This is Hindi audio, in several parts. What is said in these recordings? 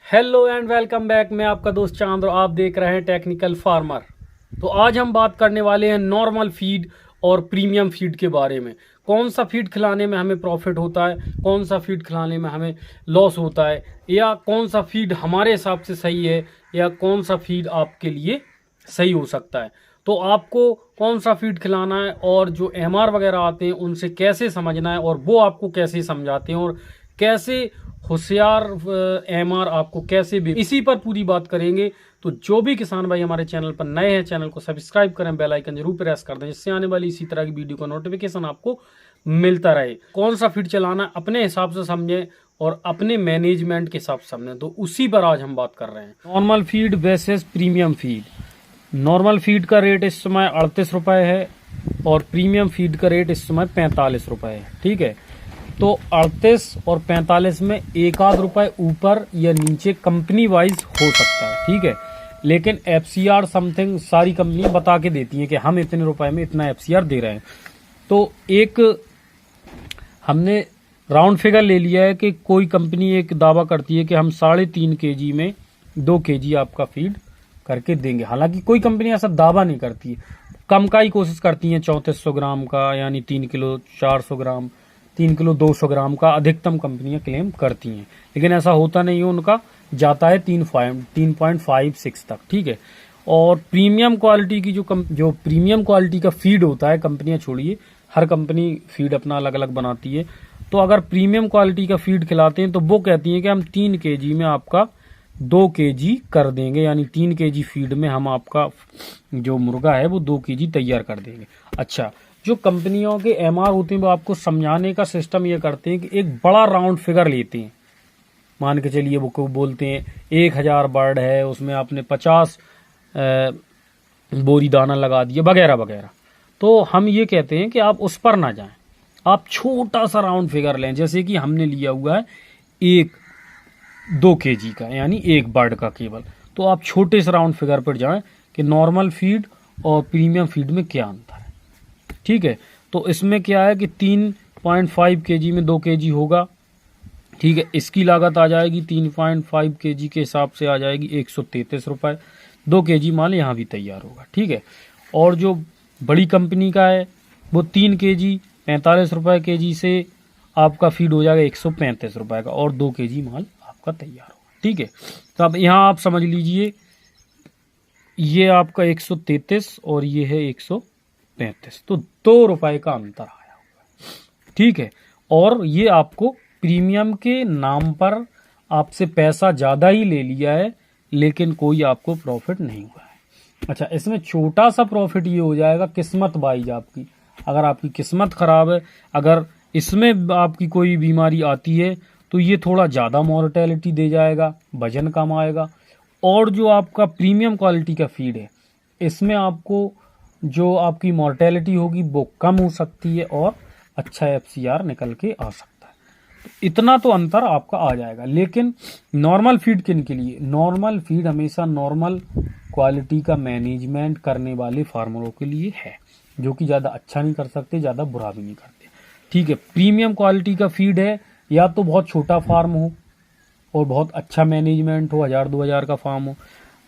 Hello and welcome back. मैं आपका दोस्त चांद और आप देख रहे हैं टेक्निकल फार्मर। तो आज हम बात करने वाले हैं नॉर्मल फीड और प्रीमियम फीड के बारे में। कौन सा फीड खिलाने में हमें प्रॉफिट होता है, कौन सा फीड खिलाने में हमें लॉस होता है, या कौन सा फीड हमारे हिसाब से सही है, या कौन सा फीड आपके लिए सही हो सकता है। तो आपको कौन सा फीड खिलाना है और जो एमआर वगैरह आते हैं उनसे कैसे समझना है, और वो आपको कैसे समझाते हैं, और कैसे होशियार एमआर आपको कैसे भी, इसी पर पूरी बात करेंगे। तो जो भी किसान भाई हमारे चैनल पर नए हैं, चैनल को सब्सक्राइब करें, बेल आइकन जरूर प्रेस कर दें, जिससे आने वाली इसी तरह की वीडियो का नोटिफिकेशन आपको मिलता रहे। कौन सा फीड चलाना है अपने हिसाब से समझें और अपने मैनेजमेंट के हिसाब से समझें। तो उसी पर आज हम बात कर रहे हैं, normal feed versus premium feed. Normal feed का रेट इस समय 38 रुपये है और प्रीमियम फीड का रेट इस समय 45 रुपये है। ठीक है, तो 38 और 45 में एक आध रुपए ऊपर या नीचे कंपनी वाइज हो सकता है। ठीक है, लेकिन एफसीआर समथिंग सारी कंपनियां बता के देती हैं कि हम इतने रुपए में इतना एफसीआर दे रहे हैं। तो एक हमने राउंड फिगर ले लिया है कि कोई कंपनी एक दावा करती है कि हम 3.5 kg में 2 kg आपका फीड करके देंगे। हालांकि कोई कंपनी ऐसा दावा नहीं करती है, कम का ही कोशिश करती है। 3400 ग्राम का यानी 3 किलो 400 ग्राम, 3 किलो 200 ग्राम का अधिकतम कंपनियां क्लेम करती हैं, लेकिन ऐसा होता नहीं है। उनका जाता है 3.56 तक। ठीक है, और प्रीमियम क्वालिटी की जो प्रीमियम क्वालिटी का फीड होता है, कंपनियां छोड़िए, हर कंपनी फीड अपना अलग अलग बनाती है। तो अगर प्रीमियम क्वालिटी का फीड खिलाते हैं तो वो कहती है कि हम 3 kg में आपका 2 kg कर देंगे, यानी 3 kg फीड में हम आपका जो मुर्गा है वो 2 kg तैयार कर देंगे। अच्छा, जो कंपनियों के एमआर होते हैं वो आपको समझाने का सिस्टम ये करते हैं कि एक बड़ा राउंड फिगर लेते हैं। मान के चलिए वो बोलते हैं 1000 बर्ड है, उसमें आपने 50 बोरी दाना लगा दिया वगैरह वगैरह। तो हम ये कहते हैं कि आप उस पर ना जाएं, आप छोटा सा राउंड फिगर लें। जैसे कि हमने लिया हुआ है 2 kg का, यानी एक बर्ड का केवल। तो आप छोटे से राउंड फिगर पर जाएं कि नॉर्मल फीड और प्रीमियम फीड में क्या अंतर है। ठीक है, तो इसमें क्या है कि 3.5 kg में 2 kg होगा। ठीक है, इसकी लागत आ जाएगी 3.5 kg के हिसाब से आ जाएगी 133 रुपये। 2 kg माल यहाँ भी तैयार होगा। ठीक है, और जो बड़ी कंपनी का है वो 3 kg 45 रुपये kg से आपका फीड हो जाएगा 135 रुपये का, और 2 kg माल आपका तैयार होगा। ठीक है, तो अब यहाँ आप समझ लीजिए, ये आपका 133 और ये है 135, तो 2 रुपए का अंतर आया हुआ। ठीक है, और ये आपको प्रीमियम के नाम पर आपसे पैसा ज्यादा ही ले लिया है, लेकिन कोई आपको प्रॉफिट नहीं हुआ है। अच्छा, इसमें छोटा सा प्रॉफिट ये हो जाएगा किस्मत वाइज आपकी। अगर आपकी किस्मत खराब है, अगर इसमें आपकी कोई बीमारी आती है, तो ये थोड़ा ज्यादा मॉर्टेलिटी दे जाएगा, वजन कम आएगा। और जो आपका प्रीमियम क्वालिटी का फीड है, इसमें आपको जो आपकी मॉर्टेलिटी होगी वो कम हो सकती है और अच्छा एफसीआर निकल के आ सकता है। तो इतना तो अंतर आपका आ जाएगा। लेकिन नॉर्मल फीड किन के लिए? नॉर्मल फीड हमेशा नॉर्मल क्वालिटी का मैनेजमेंट करने वाले फार्मरों के लिए है, जो कि ज़्यादा अच्छा नहीं कर सकते, ज़्यादा बुरा भी नहीं करते। ठीक है, प्रीमियम क्वालिटी का फीड है या तो बहुत छोटा फार्म हो और बहुत अच्छा मैनेजमेंट हो, 1000-2000 का फार्म हो,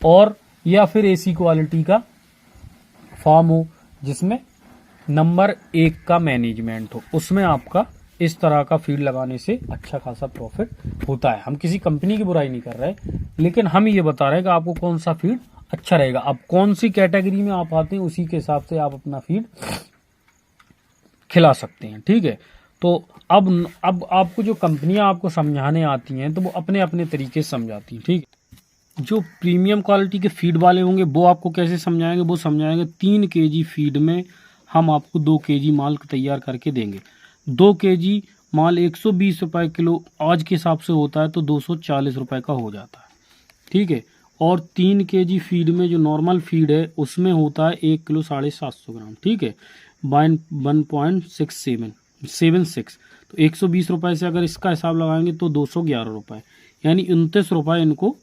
और या फिर एसी क्वालिटी का फार्म हो जिसमें नंबर 1 का मैनेजमेंट हो। उसमें आपका इस तरह का फीड लगाने से अच्छा खासा प्रॉफिट होता है। हम किसी कंपनी की बुराई नहीं कर रहे, लेकिन हम ये बता रहे हैं कि आपको कौन सा फीड अच्छा रहेगा। अब कौन सी कैटेगरी में आप आते हैं उसी के हिसाब से आप अपना फीड खिला सकते हैं। ठीक है, तो अब आपको जो कंपनियां आपको समझाने आती हैं तो वो अपने अपने तरीके से समझाती हैं। ठीक है, जो प्रीमियम क्वालिटी के फीड वाले होंगे वो आपको कैसे समझाएंगे? वो समझाएंगे 3 kg फीड में हम आपको 2 kg माल तैयार करके देंगे। 2 kg माल 120 रुपये किलो आज के हिसाब से होता है, तो 240 रुपये का हो जाता है। ठीक है, और 3 kg फीड में जो नॉर्मल फीड है उसमें होता है 1 किलो 750 ग्राम। ठीक है, 1.76, तो 120 रुपये से अगर इसका हिसाब लगाएंगे तो 211 रुपये, यानी 29 रुपये इनको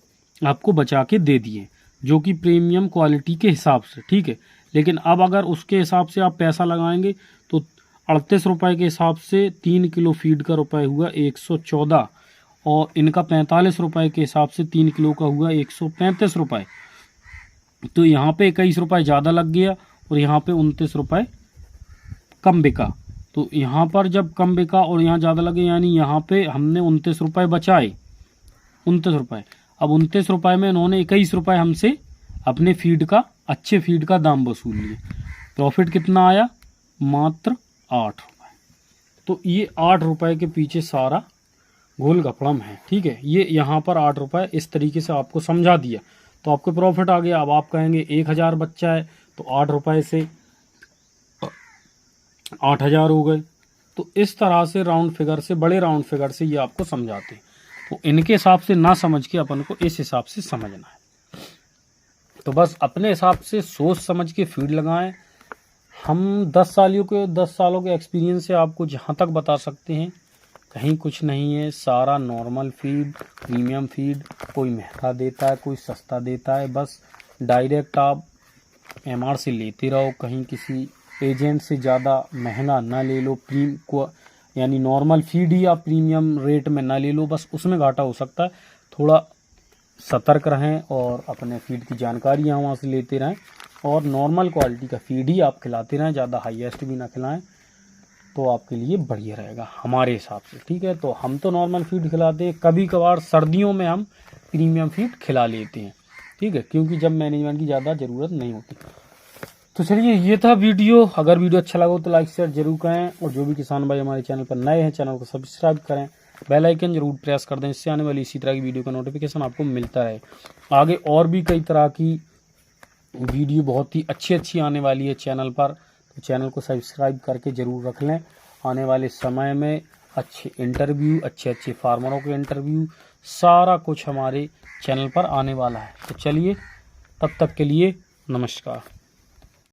आपको बचा के दे दिए, जो कि प्रीमियम क्वालिटी के हिसाब से। ठीक है, लेकिन अब अगर उसके हिसाब से आप पैसा लगाएंगे तो 38 रुपये के हिसाब से 3 किलो फीड का रुपये हुआ 114, और इनका 45 रुपये के हिसाब से 3 किलो का हुआ 135 रुपये। तो यहाँ पे 21 रुपये ज़्यादा लग गया और यहाँ पे 29 रुपये कम बिका। तो यहाँ पर जब कम बिका और यहाँ ज़्यादा लगे, यानी यहाँ पे हमने 29 रुपये बचाए, 29 रुपये। अब 29 रुपये में इन्होंने 21 रुपये हमसे अपने फीड का, अच्छे फीड का दाम वसूल लिए। प्रॉफिट कितना आया? मात्र 8 रुपये। तो ये 8 रुपये के पीछे सारा गोल गपड़म है, ठीक है। ये यहाँ पर 8 रुपये इस तरीके से आपको समझा दिया तो आपको प्रॉफिट आ गया। अब आप कहेंगे 1000 बच्चा है तो 8 रुपये से 8000 हो गए। तो इस तरह से राउंड फिगर से, बड़े राउंड फिगर से ये आपको समझाते हैं। तो इनके हिसाब से ना समझ के अपन को इस हिसाब से समझना है। तो बस अपने हिसाब से सोच समझ के फीड लगाएं। हम 10 सालों के एक्सपीरियंस से आपको जहाँ तक बता सकते हैं, कहीं कुछ नहीं है। सारा नॉर्मल फीड, प्रीमियम फीड, कोई महंगा देता है, कोई सस्ता देता है। बस डायरेक्ट आप एमआर से लेते रहो, कहीं किसी एजेंट से ज़्यादा महंगा ना ले लो। यानी नॉर्मल फीड ही आप प्रीमियम रेट में ना ले लो, बस उसमें घाटा हो सकता है। थोड़ा सतर्क रहें और अपने फीड की जानकारी यहाँ वहाँ से लेते रहें और नॉर्मल क्वालिटी का फीड ही आप खिलाते रहें, ज़्यादा हाईएस्ट भी ना खिलाएं, तो आपके लिए बढ़िया रहेगा हमारे हिसाब से, ठीक है। तो हम तो नॉर्मल फीड खिलाते हैं, कभी कभार सर्दियों में हम प्रीमियम फीड खिला लेते हैं, ठीक है, क्योंकि जब मैनेजमेंट की ज़्यादा ज़रूरत नहीं होती। तो चलिए, ये था वीडियो। अगर वीडियो अच्छा लगा हो तो लाइक शेयर जरूर करें और जो भी किसान भाई हमारे चैनल पर नए हैं, चैनल को सब्सक्राइब करें, बेल आइकन जरूर प्रेस कर दें, इससे आने वाली इसी तरह की वीडियो का नोटिफिकेशन आपको मिलता रहे। आगे और भी कई तरह की वीडियो बहुत ही अच्छी आने वाली है चैनल पर, तो चैनल को सब्सक्राइब करके ज़रूर रख लें। आने वाले समय में अच्छे इंटरव्यू, अच्छे फार्मरों के इंटरव्यू, सारा कुछ हमारे चैनल पर आने वाला है। तो चलिए, तब तक के लिए नमस्कार।